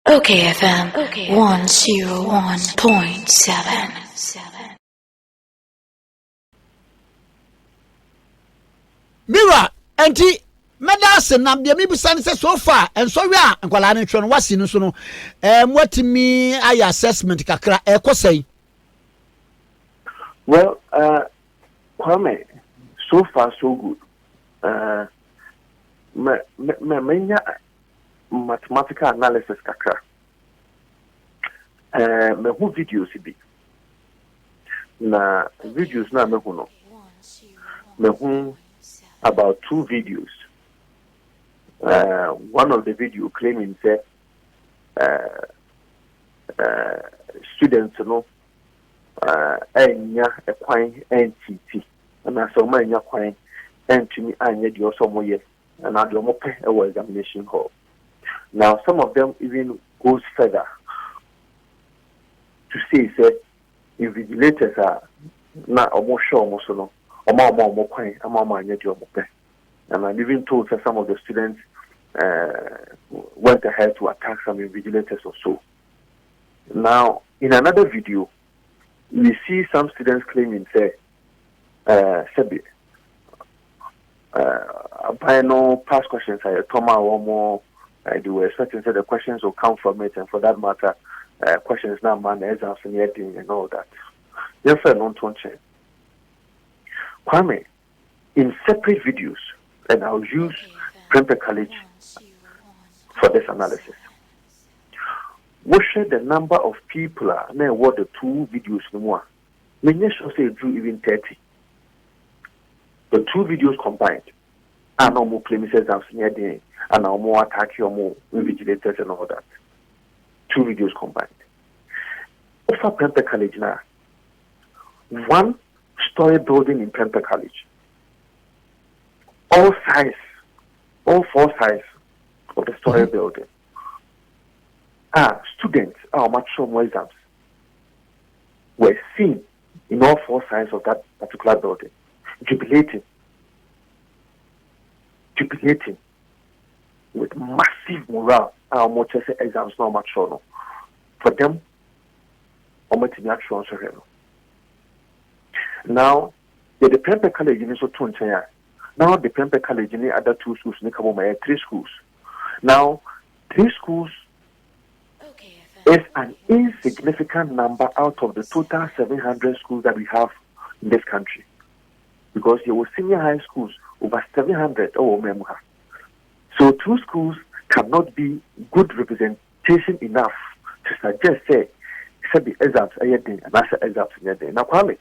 OKFM 101.7. Mira, anti medals na bia mi busan say so far and so we are nkwala ne twe no wasi no so no what me eye assessment kakra ekosai. Well, Kwame, so far so good. Me mathematical analysis kakra. Me who videos be. Na videos na me who no. Me who about 2 videos. One of the video claiming that students know enya ekwan NTT and as so many ekwan entumi anya the osomo ye and ade omo pe e examination hall. Now some of them even goes further to say that invigilators are na omo show omo so no omo kwan ama anya the omo pe. And I'm even told that some of the students went ahead to attack some invigilators or so. Now, in another video, we see some students claiming, say, no past questions, they were expecting that the questions will come from it, and for that matter, questions now, man, exams and editing and all that. Therefore, non change. Kwame, in separate videos, and I'll use Prempeh College for this analysis. What should the number of people are now what the 2 videos no more? Many should say drew even 30. The 2 videos combined are no more premises and senior day and no more attack or more invigilators and all that. 2 videos combined. Over Prempeh College now, 1-story building in Prempeh College. All 4 sides of the story building. Students, our mature exams were seen in all 4 sides of that particular building, jubilating with massive morale. Our mature exams now mature no. For them, now the Prempeh College in so now the Prempeh College in the other 2 schools, 3 schools. Now 3 schools is an insignificant number out of the total 700 schools that we have in this country. Because there were senior high schools, over 700. So 2 schools cannot be good representation enough to suggest, say, the exams are and that's the exams in your day. Now, Kwame,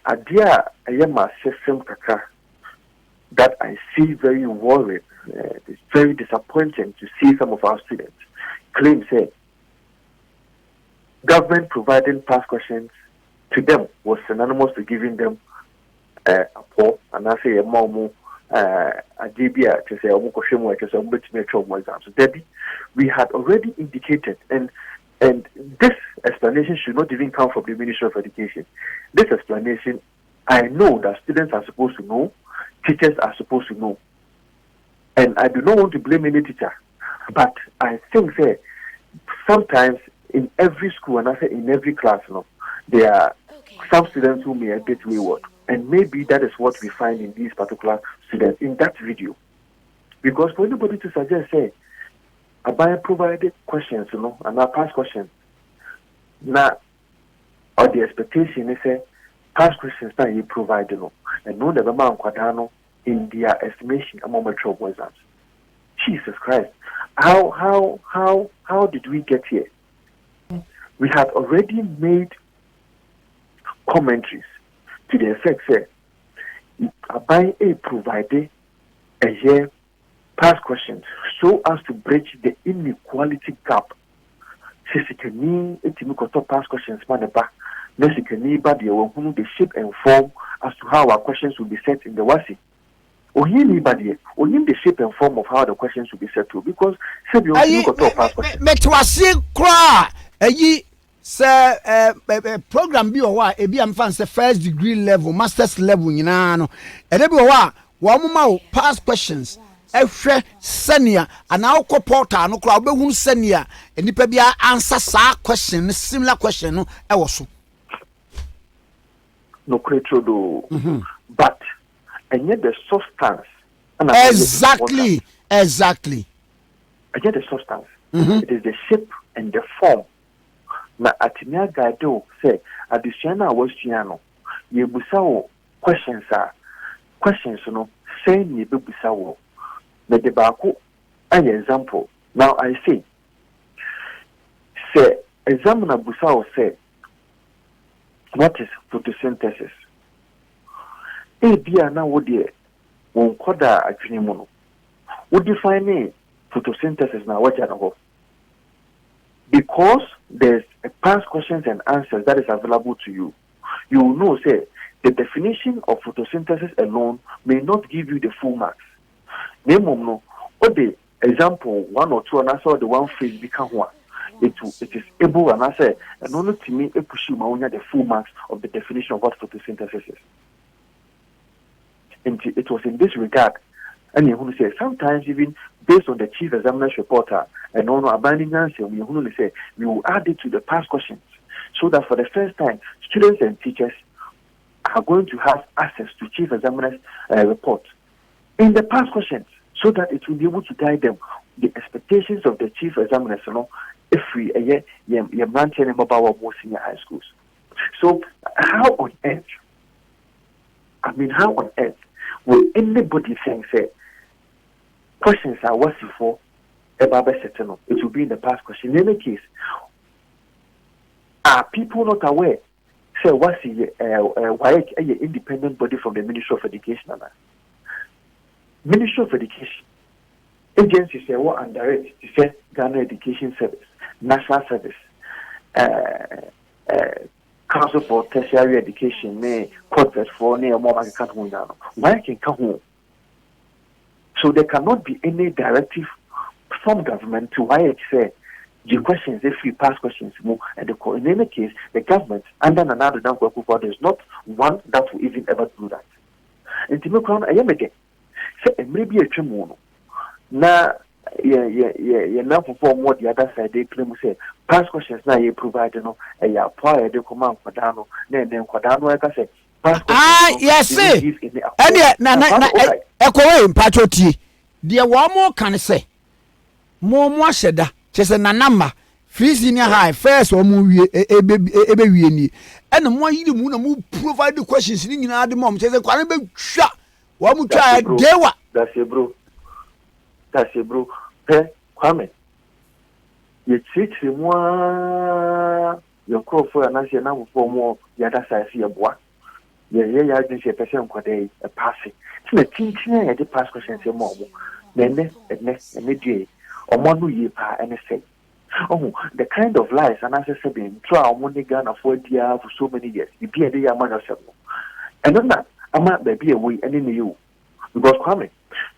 idea I am a system that I see very worried. It's very disappointing to see some of our students claim, say, government providing past questions to them was synonymous to giving them a poor, and I say a more a DBA to say, exams. Debbie, we had already indicated, and this explanation should not even come from the Ministry of Education. This explanation, I know that students are supposed to know, teachers are supposed to know. And I do not want to blame any teacher, but I think that sometimes in every school, and I say in every class, there are some students who may a bit wayward. And maybe that is what we find in these particular students in that video. Because for anybody to suggest, say, I provided questions, and I past questions. Now, or the expectation is, say, past questions that you provide, and no never man quadano in their estimation among mature exams. Jesus Christ. How did we get here? We had already made commentaries to the effect that Abai provided a year past questions so as to bridge the inequality gap. Sisikani etimikoto past questions maneba. Nesikani ba the shape and form as to how our questions will be set in the WASSCE. Anybody, only the shape and form of how the questions will be set to, because you got to pass questions. Program bi owa e bi am fan say first degree level, master's level nyina no. E dey bi owa wo mama past questions ehwe senia ana okọ portal no kra obehun senia enipa bia answer sa question similar question no ewo so no creature but and yet the substance exactly and yet the substance it is the shape and the form na atinya gado say additional was no ye busa wo questions no say ye be busa wo na de baako an example now I say examiner busa wo say what is photosynthesis bia na wo de won koda adwene mu no wo define photosynthesis na what you know because there's a past questions and answers that is available to you. You will know, say, the definition of photosynthesis alone may not give you the full marks. Name no, or the example one or two, and I saw the one phrase become one. It is able, and I say, and only to me, it push you the full marks of the definition of what photosynthesis is. And it was in this regard, and you say sometimes even based on the chief examiner's reporter and on abandoning answer, we will add it to the past questions so that for the first time, students and teachers are going to have access to chief examiner's report in the past questions so that it will be able to guide them the expectations of the chief examiners. If we maintain about more senior high schools. So how on earth will anybody think say questions are what's for about setting? It will be in the past question. In any case, are people not aware? Say what's why an independent body from the Ministry of Education? Ministry of Education agencies say what under it? It says Ghana Education Service, National Service, Council for Tertiary Education, corporate for more why can come home? So there cannot be any directive from government to why it say the questions, if we pass questions more, and in any case, the government under another there is not one that will even ever do that. And to make I am again. Say maybe a tremono. Now now perform what the other side they claim say past questions now you provide a apply the command for Dano, then Quadano like I say. Yes, see. And yet, echo patroti. Dear one more can say more shedda, just a number. Free senior high, first or movie, and the more you move provide the questions in the mom says a quite shot. One would try dewa. That's a bro. Hey, Kwame. You treat him your call for an answer now for more the other side see a boy. Yeah, I didn't say a person a passing. To the teaching at the past questions a more. Then next day, or one year and say. Oh, the kind of lies and answers have been trial money gun of 4 years for so many years. You be a day among yourself. And on that, I might be away and in you. Because Kwame,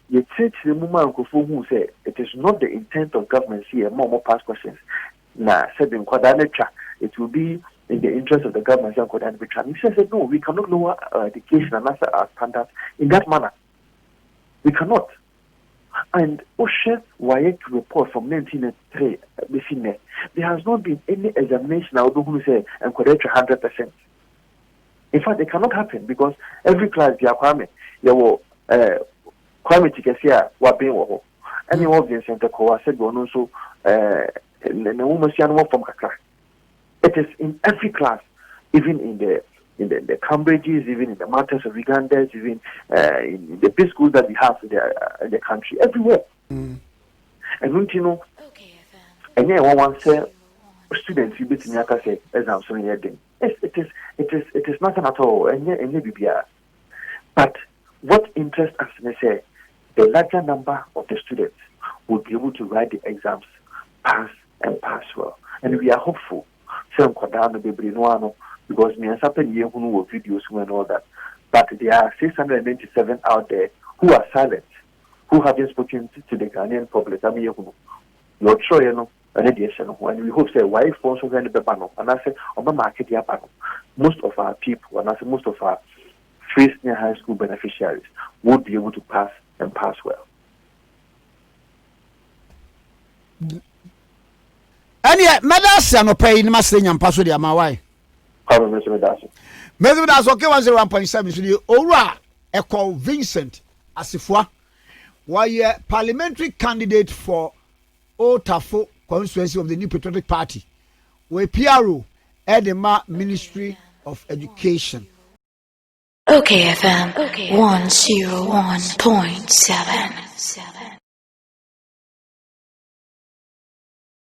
you take the moment who say it is not the intent of government here, more past questions. Nah, said in Quadanacha, it will be in the interest of the government. He said, no, we cannot lower education and answer our standards in that manner. We cannot. And Osha Wayek report from 1993, there has not been any examination. I would who say and correct 100%. In fact, it cannot happen because every class they are Kwame. There were Kwame Tikesia Wabin Waho. And the audience center Koa said one also from Kakra. It is in every class, even in the Cambridges, even in the Martyrs of Uganda, even in the big schools that we have in the country, everywhere. And don't you know? And yeah, one say students you beat me say exams so it is nothing at all. And yeah, but what interests us is say the larger number of the students will be able to write the exams, pass and pass well, and we are hopeful. Because me and something here who know videos and all that. But there are 697 out there who are silent, who haven't spoken to the Ghanaian public. I mean, you're sure you know, and we hope say why phones are going to be banned. And I say on the market, most of our people, and I say most of our free senior high school beneficiaries would be able to pass and pass well. ɛne mɛda no pay no masɛ nyampa so de ama why mɛsɛ mɛda so okay 101.7 so de owura ɛkɔ Vincent Asifua why parliamentary candidate for Otafo constituency of the New Patriotic Party we PRO Edema Ministry of Education. OKFM 101.7.